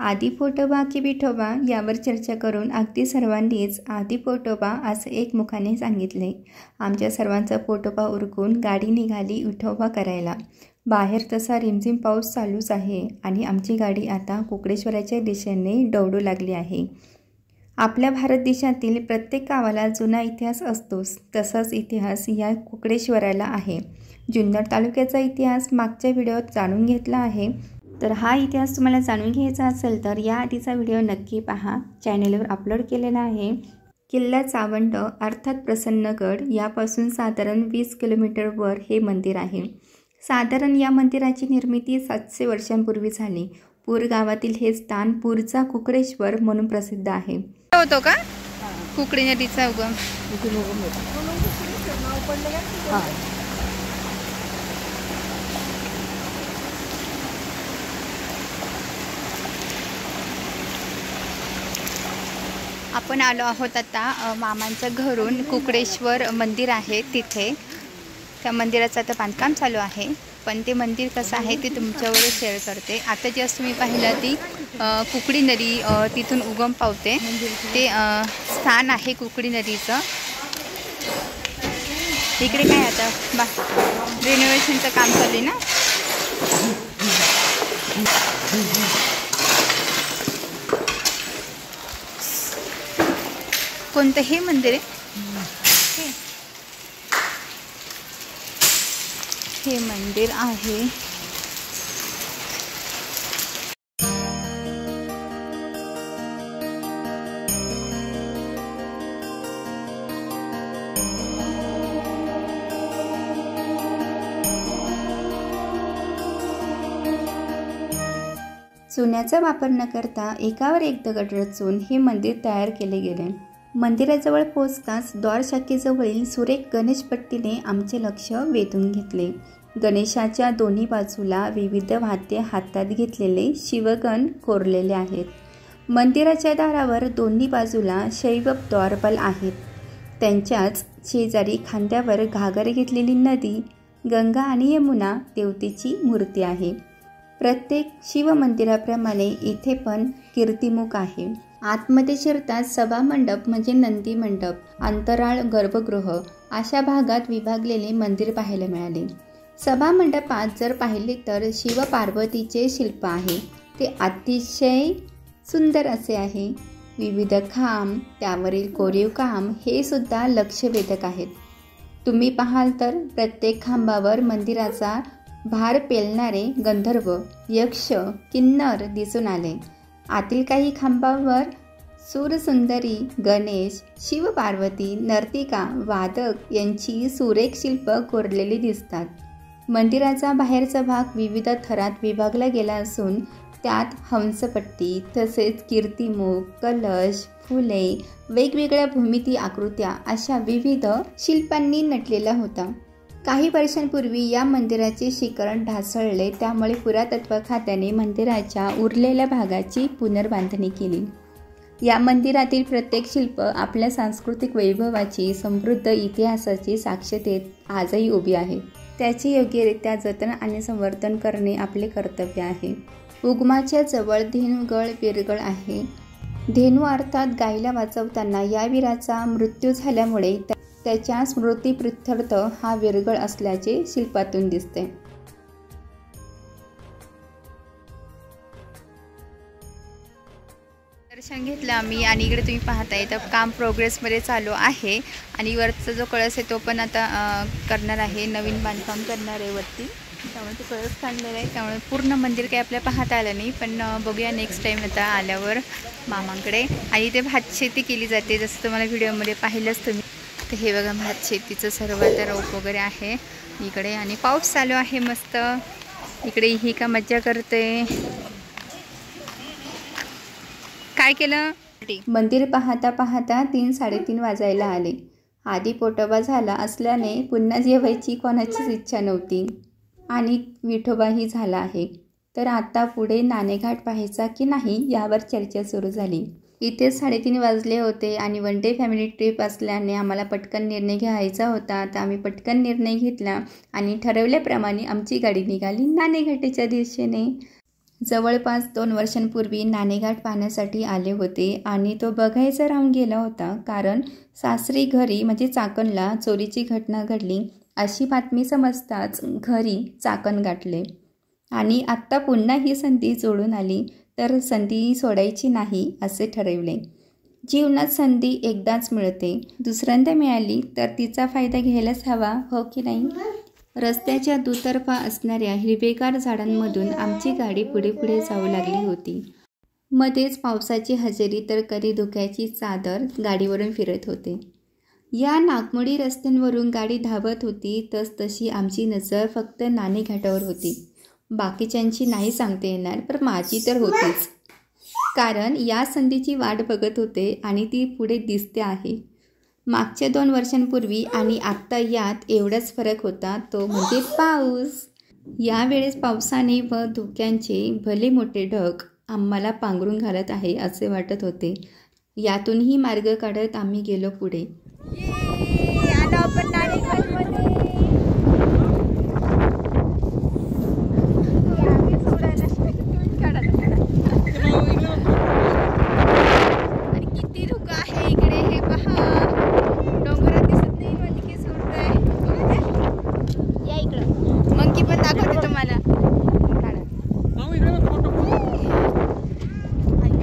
आदी पोटोबा की विठोबा यावर चर्चा करून अगदी सर्वांनीच आदी पोटोबा असं एकमुखाने सांगितले। आमच्या सर्वांचा पोटोबा उरकून गाडी निघाली विठोबा करायला। बाहेर तसा रिमझिम पाऊस चालूच आहे आणि आमची गाडी आता कुकडेश्वराच्या दिशेने दौडू लागली आहे। आपल्या भारत देशातील प्रत्येक गावाला जुना इतिहास असतोच, तसाच इतिहास या कुकडेश्वराला आहे। जुन्नर तालुक्याचा इतिहास मागच्या व्हिडिओत जाणून घेतला आहे, तर हा इतिहास तुम्हाला जाणून घ्यायचा असेल तर या आधीचा व्हिडिओ नक्की पहा, चॅनलवर अपलोड केलेला आहे। किल्ला चावंड अर्थात प्रसन्नगड यापासून साधारण 20 किलोमीटरवर हे मंदिर आहे। साधारण या मंदिराची निर्मिती 700 वर्षांपूर्वी झाली। पूर गावातील हे स्थान पूरचा कुकडेश्वर म्हणून प्रसिद्ध आहे। होतो का कुकडी नदीचा उगम? आपण आलो आहोत आता मामांच्या घरून कुकडेश्वर मंदिर आहे तिथे। त्या मंदिराचं आता बांधकाम चालू आहे, पण ते मंदिर कसं आहे ते तुमच्यावर शेअर करते। आता जस्ट तुम्ही पाहिलं ती कुकडी नदी तिथून उगम पावते, ते स्थान आहे कुकडी नदीचं। इकडे काय आता रिनोव्हेशनचं काम चालू आहे ना। कोणतं हे मंदिर आहे? हे मंदिर आहे। चुन्याचा वापर न करता एकावर एक दगड रचून हे मंदिर तयार केले गेले। मंदिराजवळ पोहोचताच द्वारशाखेजवळील सुरेख गणेशपट्टीने आमचे लक्ष वेधून घेतले। गणेशाच्या दोन्ही बाजूला विविध वाद्ये हातात घेतलेले शिवगण कोरलेले आहेत। मंदिराच्या दारावर दोन्ही बाजूला शैव द्वारपाल आहेत। त्यांच्याच शेजारी खांद्यावर घागर घेतलेली नदी, गंगा आणि यमुना देवतेची मूर्ती आहे। प्रत्येक शिवमंदिराप्रमाणे इथे पण कीर्तिमुख आहे। आतमध्ये शिरताच सभामंडप म्हणजे नंदी मंडप, अंतराळ गर्भगृह अशा भागात विभागलेले मंदिर पाहायला मिळाले। सभामंडपात जर पाहिले तर शिव पार्वतीचे शिल्प आहे, ते अतिशय सुंदर असे आहे। विविध खांब, त्यावरील कोरीव काम हे सुद्धा लक्षवेधक आहेत। तुम्ही पाहाल तर प्रत्येक खांबावर मंदिराचा भार पेलणारे गंधर्व, यक्ष, किन्नर दिसून आले। आतील काही खांबावर सूरसुंदरी, गणेश, शिवपार्वती, नर्तिका, वादक यांची सुरेख शिल्प कोरलेली दिसतात। मंदिराचा बाहेरचा भाग विविध थरात विभागला गेला असून त्यात हंसपट्टी तसेच कीर्तिमुख, कलश, फुले, वेगवेगळ्या भूमिती आकृत्या अशा विविध शिल्पांनी नटलेला होता। काही वर्षांपूर्वी या मंदिराचे शिखरण ढासळले, त्यामुळे पुरातत्व खात्याने मंदिराच्या उरलेल्या भागाची पुनर्बांधणी केली। या मंदिरातील प्रत्येक शिल्प आपल्या सांस्कृतिक वैभवाची, समृद्ध इतिहासाची साक्ष देत आजही उभी आहे। त्याचे योग्यरित्या जतन आणि संवर्धन करणे आपले कर्तव्य आहे। उगमाच्या जवळ धेनुगड विरगळ आहे। धेनू अर्थात गायीला वाचवताना या वीराचा मृत्यू झाल्यामुळे त्याच्या स्मृतिप्रित्यर्थ हा विरगळ असल्याचे शिल्पातून दिसते। दर्शन घेतलं आम्ही आणि इकडे तुम्ही पाहताय तर काम प्रोग्रेसमध्ये चालू आहे आणि वरचा जो कळस आहे तो पण आता करणार आहे, नवीन बांधकाम करणार आहे वरती, त्यामुळे तो कळस काढलेला आहे। त्यामुळे पूर्ण मंदिर काही आपल्याला पाहता आलं नाही, पण बघूया नेक्स्ट टाईम आता आल्यावर मामांकडे। आणि इथे भात शेती केली जाते, जसं तुम्हाला व्हिडिओमध्ये पाहिलंच तुम्ही। तर हे बघा भात शेतीचं सर्व आता रोप वगैरे आहे इकडे आणि पाऊस चालू आहे मस्त। इकडे ही का मज्जा करते। काय केलं? मंदिर पाहता पाहता 3-3:30 वाजायला आले। आधी पोटोबा झाला असल्याने पुन्हा जेवायची कोणाचीच इच्छा नव्हती आणि विठोबाही झाला आहे। तर आता पुढे नाणेघाट पाहायचा की नाही यावर चर्चा सुरू झाली। इथे 3:30 वाजले होते आणि वन डे फॅमिली ट्रिप असल्याने आम्हाला पटकन निर्णय घ्यायचा होता। तर आम्ही पटकन निर्णय घेतला आणि ठरवल्याप्रमाणे आमची गाडी निघाली नाणेघाटाच्या दिशेने। जवळपास 2 वर्षांपूर्वी नाणेघाट पाहण्यासाठी आले होते आणि तो बघायचा राहून गेला होता, कारण सासरी घरी म्हणजे चाकणला चोरीची घटना घडली अशी बातमी समजताच घरी चाकण गाठले आणि आत्ता पुन्हा ही संधी जोडून आली तर संधी सोडायची नाही असे ठरवले. जीवनात संधी एकदाच मिळते, दुसऱ्यांदा मिळाली तर तिचा फायदा घ्यायलाच हवा, हो की नाही? रस्त्याच्या दुतर्फा असणाऱ्या हिरवेगार झाडांमधून आमची गाडी पुढे पुढे जाऊ लागली होती. मध्येच पावसाची हजेरी तर कधी धुक्याची चादर गाडीवरून फिरत होते. या नागमोडी रस्त्यांवरून गाडी धावत होती तशी आमची नजर फक्त नाणेघाटावर होती. बाकीच्यांची नाही सांगता येणार, पण माझी तर होतीच, कारण या संधीची वाट बघत होते आणि ती पुढे दिसते आहे. मागच्या 2 वर्षांपूर्वी आणि आत्ता यात एवढाच फरक होता, तो म्हणजे पाऊस. यावेळेस पावसाने व धुक्यांचे भले मोठे ढग आम्हाला पांघरून घालत आहे असे वाटत होते. यातूनही मार्ग काढत आम्ही गेलो पुढे.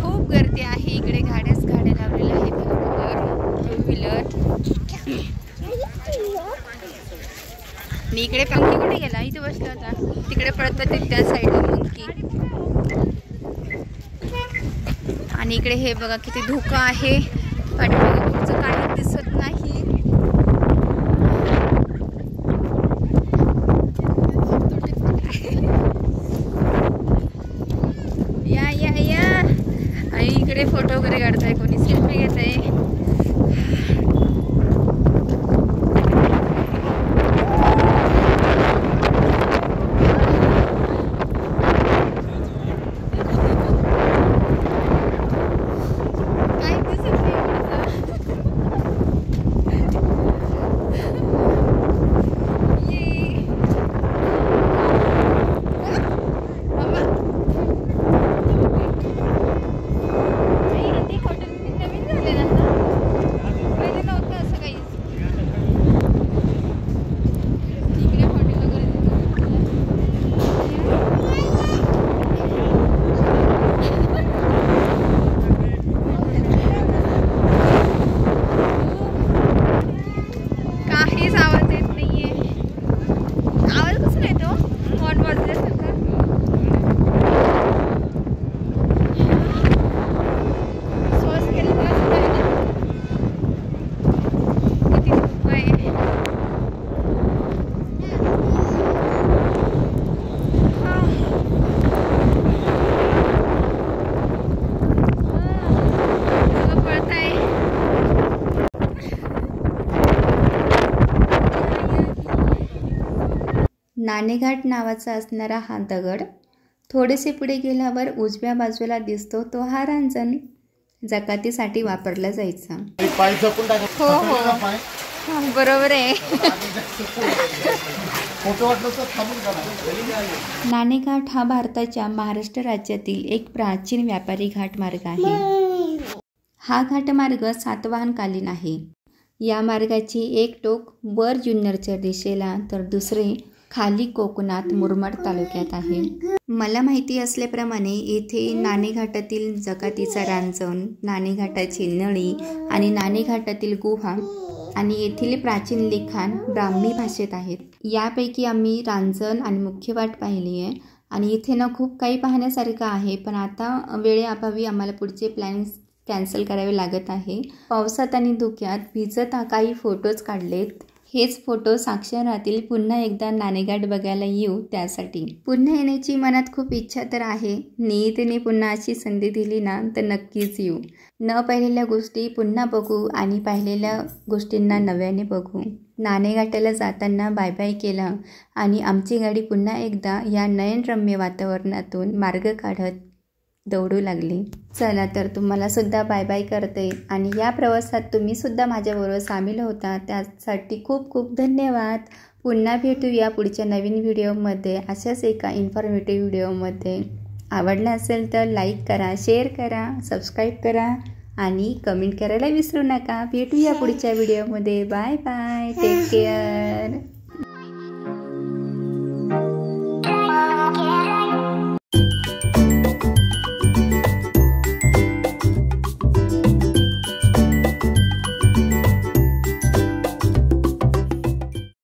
खूप गर्दी आहे इकडे, गाड्या लावलेल्या आहेत, टू व्हीलर. आणि इकडे पंखी कुठे गेला? इथे बसला होता, तिकडे पळत होते त्या साईडला मंकी. आणि इकडे हे बघा किती धुकं आहे, पाठीमागे पुढचं काही दिसत नाही. या आणि इकडे फोटो वगैरे काढताय, कोणी सेल्फी घेत आहे. नाणेघाट नावाचा असणारा हा दगड थोडेसे पुढे गेल्यावर उजव्या बाजूला दिसतो तो हा रांजण जकातीसाठी वापरला जायचा. हो हो बरोबर आहे. नाणेघाट हा भारताच्या महाराष्ट्र राज्यातील एक प्राचीन व्यापारी घाटमार्ग आहे. हा घाटमार्ग सातवाहनकालीन आहे. या मार्गाचे एक टोक वर जुन्नरच्या दिशेला तर दुसरे खाली कोकणात मुरबाड तालुक्यात आहे. मला माहिती असल्याप्रमाणे येथे नाणेघाटातील जकातीचा रांजण, नाणेघाटाची नळी आणि नाणेघाटातील गुहा आणि येथील प्राचीन लिखाण ब्राह्मी भाषेत आहेत. यापैकी आम्ही रांजण आणि मुख्य वाट पाहिली आहे आणि इथे ना खूप काही पाहण्यासारखं आहे, पण आता वेळेअभावी आम्हाला पुढचे प्लॅन्स कॅन्सल करावे लागत आहे. पावसात आणि धुक्यात भिजत काही फोटोज काढलेत. हेच फोटो साक्षर राहतील पुन्हा एकदा नाणेघाट बघायला येऊ त्यासाठी. पुन्हा येण्याची मनात खूप इच्छा तर आहे. नियतीने पुन्हा अशी संधी दिली ना तर नक्कीच येऊ. न पाहिलेल्या गोष्टी पुन्हा बघू आणि पाहिलेल्या गोष्टींना नव्याने बघू. नाणेघाटाला जाताना बाय बाय केला आणि आमची गाडी पुन्हा एकदा या नयनरम्य वातावरणातून मार्ग काढत दौडू लागली. चला तर तुम्हाला सुद्धा बाय बाय करते आणि या प्रवासात तुम्ही सुद्धा माझ्याबरोबर सामील होता त्यासाठी खूप खूप धन्यवाद. पुन्हा भेटूया पुढच्या नवीन व्हिडिओमध्ये अशाच एका इन्फॉर्मेटिव्ह व्हिडिओमध्ये. आवडला असेल तर लाईक करा, शेअर करा, सबस्क्राईब करा आणि कमेंट करायला विसरू नका. भेटूया पुढच्या व्हिडिओमध्ये. Bye bye, take care.